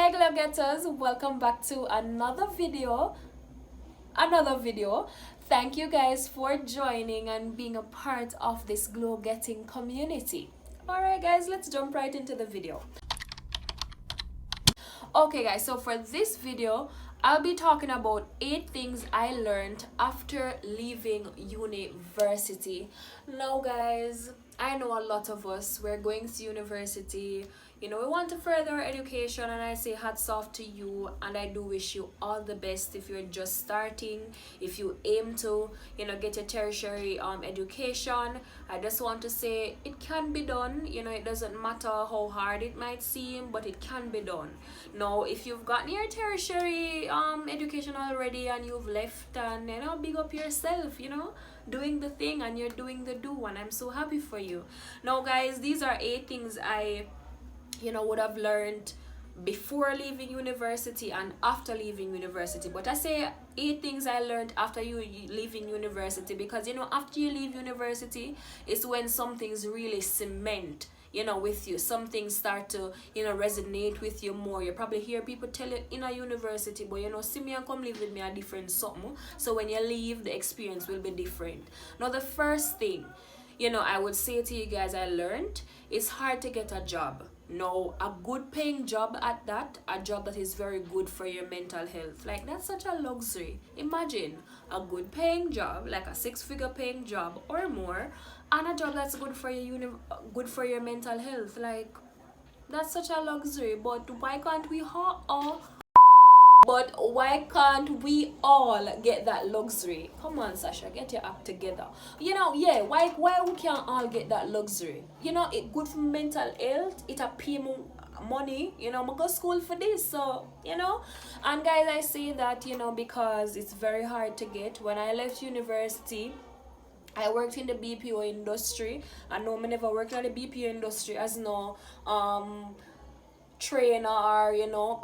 Hey glow getters, welcome back to another video. Thank you guys for joining and being a part of this glow getting community. Alright guys, let's jump right into the video. Okay guys, so for this video I'll be talking about 8 things I learned after leaving university. Now guys, I know a lot of us, we're going to university, we want to further our education, and I say hats off to you, and I do wish you all the best if you're just starting, if you aim to, get a tertiary education. I just want to say it can be done. It doesn't matter how hard it might seem, but it can be done. Now, if you've gotten your tertiary education already and you've left, and big up yourself, doing the thing, and you're doing the do, and I'm so happy for you. Now guys, these are 8 things I would have learned before leaving university and after leaving university. But I say 8 things I learned after you leaving university, because after you leave university it's when some things really cement with you. Some things start to resonate with you more. You probably hear people tell you in a university, but see me and come live with me a different something. So when you leave, the experience will be different. Now the first thing I would say to you guys I learned, it's hard to get a job. No, a good paying job at that, a job that is very good for your mental health. Like, that's such a luxury. Imagine a good paying job, like a 6-figure paying job or more, and a job that's good for your mental health. Like, that's such a luxury. But why can't we all get that luxury? Come on, Sasha, get your act together. Why we can't all get that luxury? It good for mental health. It a pay money. I go to school for this, so and guys, I say that because it's very hard to get. When I left university, I worked in the BPO industry. I know I never worked in the BPO industry as no trainer, or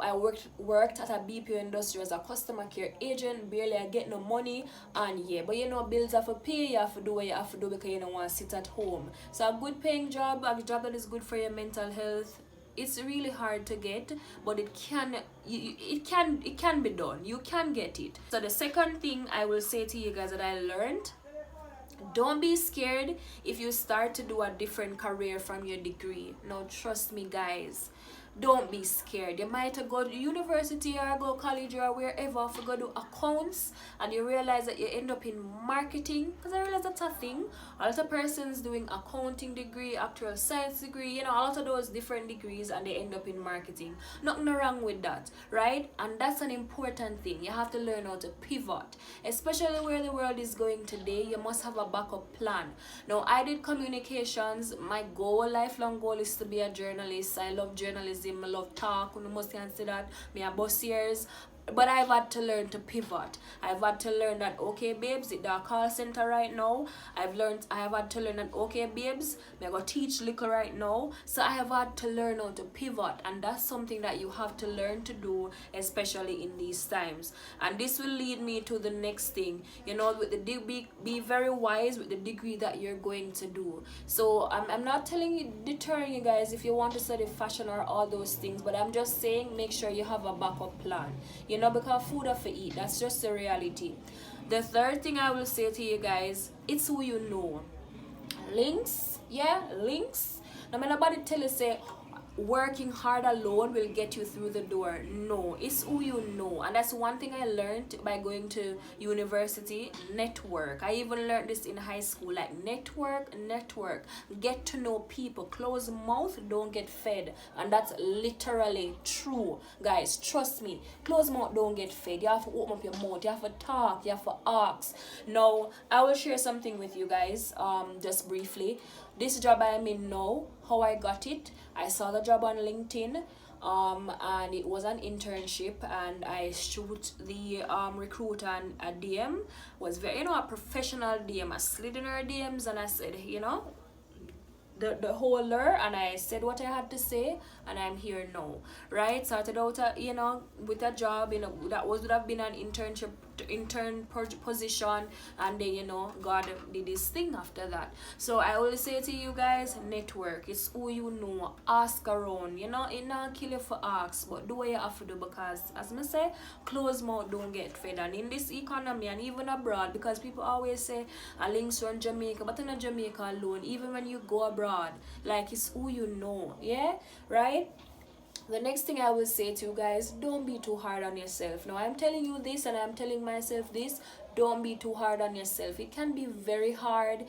I worked at a BPO industry as a customer care agent. Barely I get no money, and but bills have to pay. You have to do what you have to do because you don't want to sit at home. So a good paying job, a job that is good for your mental health, it's really hard to get, but it can be done. You can get it. So the second thing I will say to you guys that I learned, don't be scared if you start to do a different career from your degree. No, trust me guys, don't be scared. You might go to university or go college or wherever for go do accounts, and you realize that you end up in marketing, because I realize that's a thing. A lot of persons doing accounting degree, actual science degree, a lot of those different degrees, and they end up in marketing. Nothing wrong with that, right? And that's an important thing. You have to learn how to pivot, especially where the world is going today. You must have a backup plan. Now, I did communications. My lifelong goal is to be a journalist. I love journalism. I love talk. You must consider that. Me a bus years. But I've had to learn to pivot. I've had to learn that, okay babes, it's a call center right now. I have had to learn that, okay babes, I go teach liquor right now. So I have had to learn how to pivot, and that's something that you have to learn to do, especially in these times. And this will lead me to the next thing. With the be very wise with the degree that you're going to do. So I'm not deterring you guys if you want to study fashion or all those things, but I'm just saying make sure you have a backup plan. Because food have to eat. That's just the reality. The third thing I will say to you guys, it's who you know. Links. No matter nobody tell you say working hard alone will get you through the door. No, it's who you know. And that's one thing I learned by going to university. Network. I even learned this in high school. Like, network. Get to know people. Closed mouth don't get fed. And that's literally true, guys. Trust me. Closed mouth don't get fed. You have to open up your mouth. You have to talk. You have to ask. Now, I will share something with you guys just briefly. This job I'm in now, how I got it, I saw the job on LinkedIn, and it was an internship, and I shoot the recruiter and a DM. Was very a professional DM. I slid in her DMs and I said, the holder, and I said what I had to say, and I'm here now, right? Started out with a job, that would have been an internship intern position, and then you know God did this thing after that. So I always say to you guys, network. It's who you know. Ask around. You know, it not kill you for ask, but do what you have to do, because as I say, closed mouth don't get fed. And in this economy and even abroad, because people always say a links from Jamaica, but in Jamaica alone, even when you go abroad, like it's who you know. Yeah, right? The next thing I will say to you guys, don't be too hard on yourself. Now I'm telling you this and I'm telling myself this, don't be too hard on yourself. It can be very hard.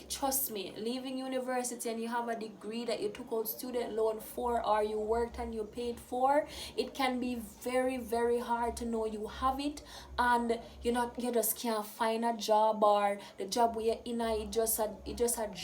Trust me, leaving university and you have a degree that you took out student loan for, or you worked and you paid for, it can be very, very hard to know you have it, and you just can't find a job, or the job where you're in, it just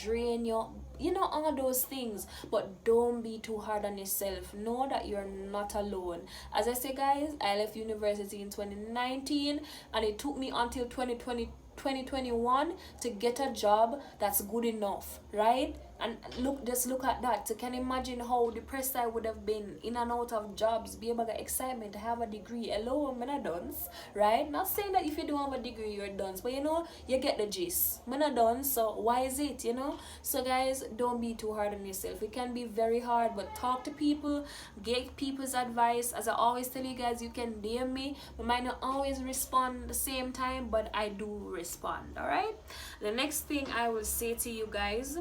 drain you. You know, all those things. But don't be too hard on yourself. Know that you're not alone. As I say, guys, I left university in 2019, and it took me until 2021 to get a job that's good enough, right? And just look at that. So can you imagine how depressed I would have been, in and out of jobs, be able to get excitement to have a degree. Hello, I'm not done, right? Not saying that if you don't have a degree you're done, but you know, you get the gist. I'm not done, so why is it, you know? So guys, don't be too hard on yourself. It can be very hard, but talk to people, get people's advice. As I always tell you guys, you can DM me. I might not always respond at the same time, but I do respond. All right, the next thing I will say to you guys,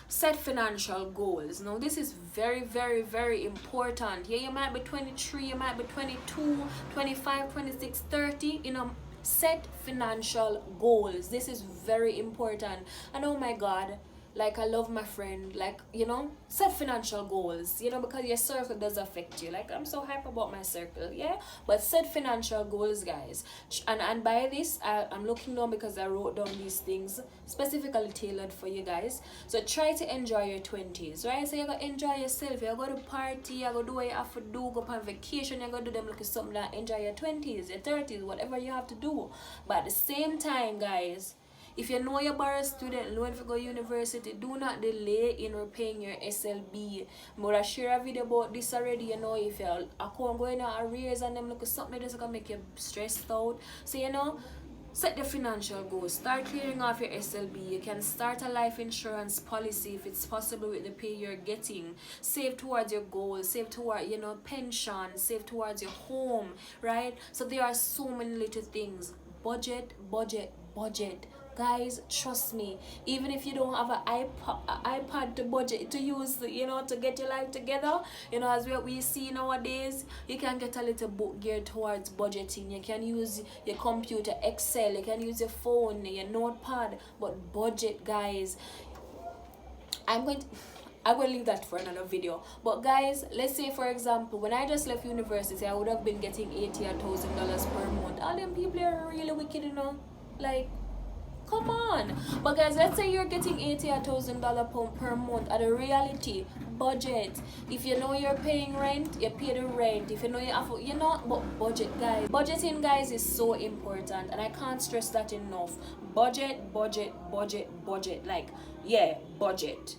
set financial goals. Now this is very, very, very important. Yeah, you might be 23, you might be 22, 25, 26, 30, you know, set financial goals. This is very important. And oh my God, like I love my friend, like, you know, set financial goals, you know, because your circle does affect you. Like, I'm so hype about my circle, yeah, but set financial goals, guys. And by this, I'm looking down because I wrote down these things specifically tailored for you guys. So try to enjoy your 20s, right? So you're gonna enjoy yourself, you're gonna party, you're gonna do what you have to do, go on vacation, you're gonna do them like something like enjoy your 20s, your 30s, whatever you have to do. But at the same time, guys, if you know you borrow student loan for go university, do not delay in repaying your SLB. I'm gonna share a video about this already. You know, if your account going to arrears and them look something that's gonna make you stressed out. So you know, set the financial goals. Start clearing off your SLB. You can start a life insurance policy if it's possible with the pay you're getting. Save towards your goals. Save towards, you know, pension. Save towards your home, right? So there are so many little things. Budget, budget, budget. Guys, trust me, even if you don't have an iPad to budget to use, you know, to get your life together, you know, as we see nowadays, you can get a little book geared towards budgeting. You can use your computer, Excel, you can use your phone, your notepad, but budget, guys. I will leave that for another video. But guys, let's say for example, when I just left university, I would have been getting $80,000 per month. All them people are really wicked, you know, like, come on. But guys, let's say you're getting $80,000 per month. At the reality, budget. If you know you're paying rent, you pay the rent. If you know you have, you know, but budget, guys. Budgeting, guys, is so important, and I can't stress that enough. Budget, budget, budget, budget. Like, yeah, budget.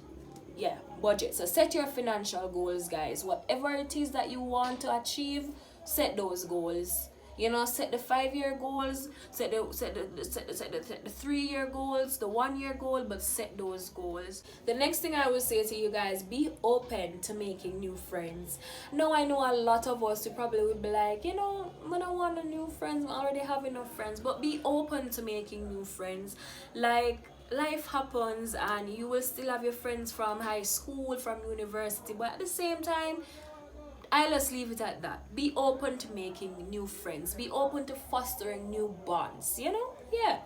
Yeah, budget. So set your financial goals, guys. Whatever it is that you want to achieve, set those goals. You know, set the 5-year goals, set the 3-year goals, the 1-year goal, but set those goals. The next thing I will say to you guys, be open to making new friends. Now I know a lot of us, you probably would be like, you know, I don't want a new friends, I already have enough friends, but be open to making new friends. Like, life happens and you will still have your friends from high school, from university, but at the same time, I just leave it at that. Be open to making new friends. Be open to fostering new bonds. You know? Yeah.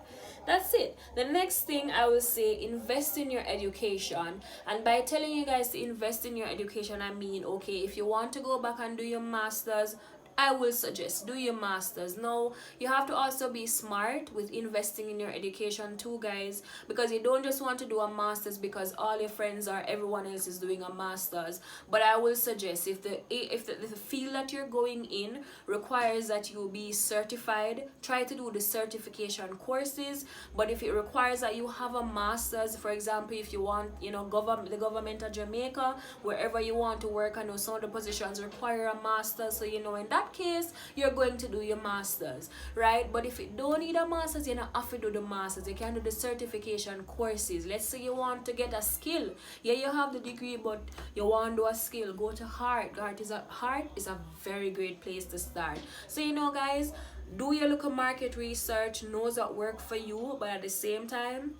That's it. The next thing I will say, invest in your education. And by telling you guys to invest in your education, I mean, okay, if you want to go back and do your masters, I will suggest do your masters. Now, you have to also be smart with investing in your education too, guys, because you don't just want to do a masters because all your friends or everyone else is doing a masters. But I will suggest, if the field that you're going in requires that you be certified, try to do the certification courses. But if it requires that you have a master's, for example, if you want, you know, the government of Jamaica, wherever you want to work, I know some of the positions require a master's, so you know, in that case you're going to do your master's, right? But if you don't need a master's, you don't have to do the master's. You can do the certification courses. Let's say you want to get a skill, yeah, you have the degree, but you want to do a skill, go to Heart. Heart is a very great place to start. So you know, guys, do your local market research, knows what work for you, but at the same time,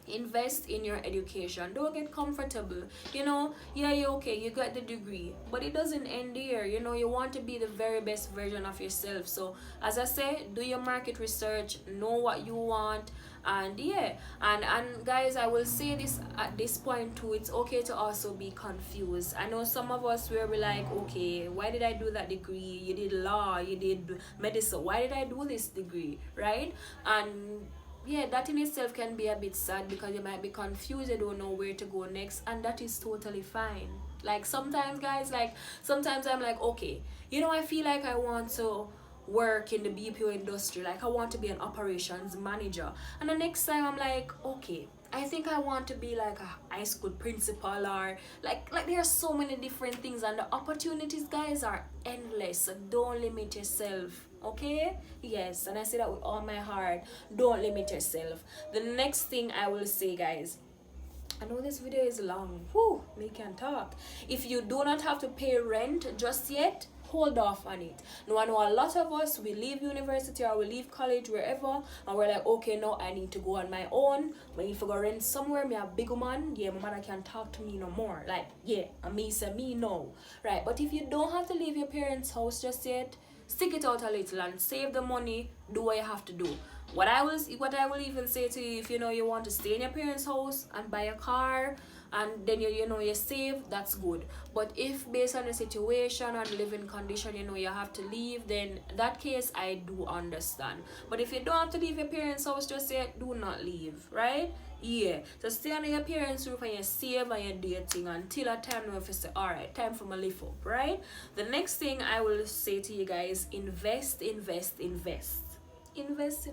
invest in your education. Don't get comfortable, you know. Yeah, you're okay, you got the degree, but it doesn't end here. You know, you want to be the very best version of yourself. So as I say, do your market research, know what you want. And yeah, and guys, I will say this at this point too, it's okay to also be confused. I know some of us where we're like, okay, why did I do that degree? You did law, you did medicine, why did I do this degree, right? And yeah, that in itself can be a bit sad because you might be confused, you don't know where to go next, and that is totally fine. Like sometimes, guys, like sometimes I'm like, okay, you know, I feel like I want to work in the BPO industry, like I want to be an operations manager, and the next time I'm like, okay, I think I want to be like a high school principal, or like there are so many different things, and the opportunities, guys, are endless. So don't limit yourself, okay? Yes, and I say that with all my heart. Don't limit yourself. The next thing I will say, guys, I know this video is long, whoo, me can talk. If you do not have to pay rent just yet, hold off on it. Now I know a lot of us, we leave university or we leave college, wherever, and we're like, okay, now I need to go on my own. But if I go rent somewhere, me a big woman, yeah, my mother can't talk to me no more. Like, yeah, and me say me no, right? But if you don't have to leave your parents' house just yet, stick it out a little and save the money. Do what you have to do. What I will even say to you, if you know you want to stay in your parents' house and buy a car, and then you know you save, that's good. But if based on the situation and living condition, you know you have to leave, then in that case I do understand. But if you don't have to leave your parents' house just yet, do not leave, right? Yeah, so stay under your parents' roof and you save and you do your thing until a time when you say, alright, time for my live up, right? The next thing I will say to you guys, invest in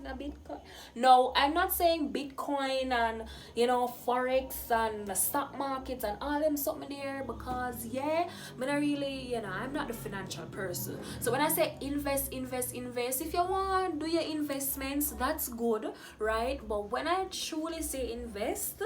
a Bitcoin. No, I'm not saying Bitcoin and, you know, Forex and the stock markets and all them something there, because yeah, but I really, you know, I'm not the financial person. So when I say invest, if you want do your investments, that's good, right? But when I truly say invest,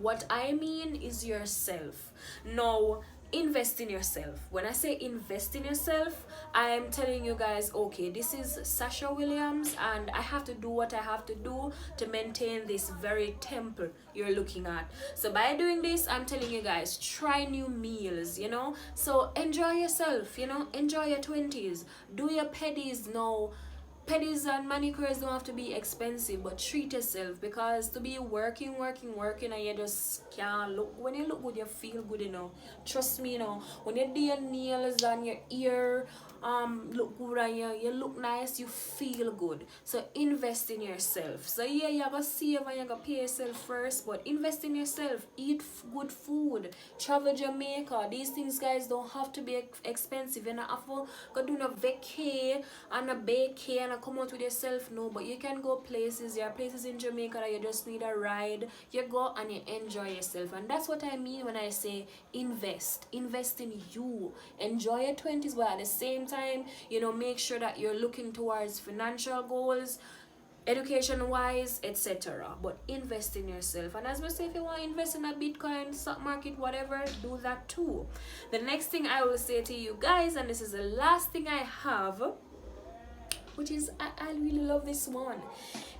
what I mean is yourself. No, invest in yourself. When I say invest in yourself, I'm telling you guys, okay, this is Sasha Williams, and I have to do what I have to do to maintain this very temple you're looking at. So by doing this, I'm telling you guys, try new meals, you know. So enjoy yourself, you know, enjoy your 20s, do your pedis. No, pedis and manicures don't have to be expensive, but treat yourself, because to be working and you just can't look, when you look good you feel good, you know. Trust me, you know, when you do your nails and your ear look good and you look nice, you feel good. So invest in yourself. So yeah, you gotta save and you gotta pay yourself first, but invest in yourself. Eat good food, travel Jamaica. These things, guys, don't have to be expensive. You don't have to go do no vacay and a vacay and come out with yourself. No, but you can go places. There are places in Jamaica that you just need a ride. You go and you enjoy yourself, and that's what I mean when I say invest in you. Enjoy your 20s, but at the same time, you know, make sure that you're looking towards financial goals, education wise, etc. But invest in yourself. And as we say, if you want to invest in a Bitcoin, stock market, whatever, do that too. The next thing I will say to you guys, and this is the last thing I have, which is I really love this one.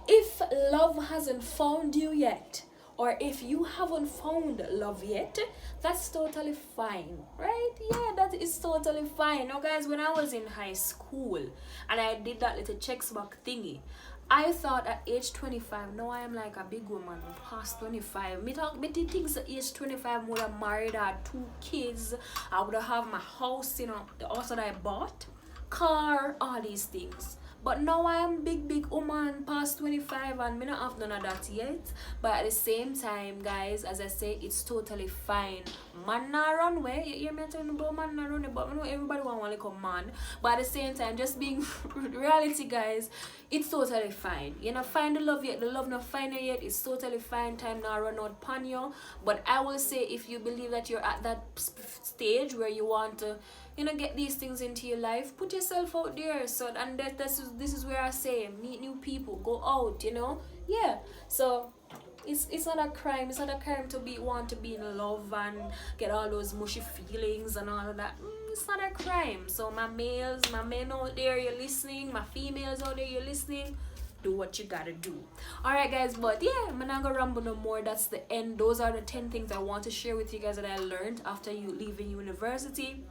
If love hasn't found you yet, or if you haven't found love yet, that's totally fine, right? Yeah, that is totally fine. Now guys, when I was in high school and I did that little checks back thingy, I thought at age 25, now I am like a big woman past 25. Me did things at age 25, I would have married, I had 2 kids, I would have my house, you know, the house that I bought, car, all these things. But now I am big woman past 25 and me not have none of that yet. But at the same time, guys, as I say, it's totally fine. Man not run away. You hear me telling about man not run away, but I know everybody want to come man. But at the same time, just being reality, guys, it's totally fine. You know, find the love yet, the love not find it yet. It's totally fine. Time not run out pan you. But I will say, if you believe that you're at that stage where you want to, you know, get these things into your life, put yourself out there. So, and this is where I say, meet new people, go out, you know. Yeah, so it's not a crime. It's not a crime to want to be in love and get all those mushy feelings and all of that. It's not a crime. So my males, my men out there, you're listening, my females out there, you're listening, do what you gotta do. All right, guys, but yeah, I'm not gonna ramble no more. That's the end. Those are the 10 things I want to share with you guys that I learned after you leaving university.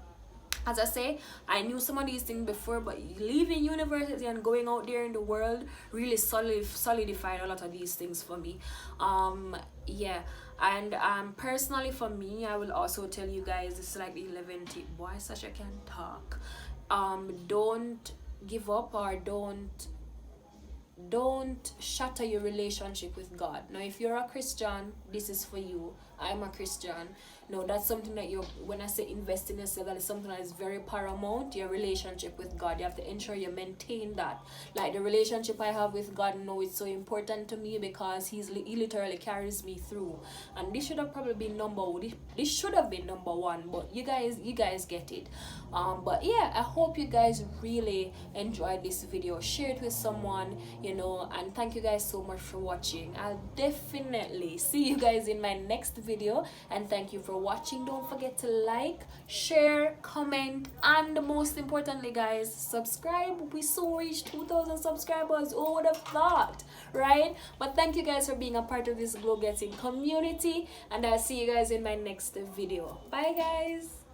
As I say, I knew some of these things before, but leaving university and going out there in the world really solidified a lot of these things for me. Yeah, and personally for me, I will also tell you guys, this is like the 11th tip. Boy, such I can talk. Don't give up, or don't shatter your relationship with God. Now, if you're a Christian, this is for you. I'm a Christian. No, that's something that when I say invest in yourself, that is something that is very paramount. Your relationship with God, you have to ensure you maintain that. Like the relationship I have with God, no, it's so important to me because he literally carries me through. And this should have probably been this should have been number one, but you guys get it. But yeah, I hope you guys really enjoyed this video. Share it with someone, you know, and thank you guys so much for watching. I'll definitely see you guys in my next video, and thank you for watching. Don't forget to like, share, comment, and most importantly, guys, subscribe. We soon reached 2,000 subscribers. Who would have thought, right? But thank you guys for being a part of this Glow Getting community, and I'll see you guys in my next video. Bye, guys.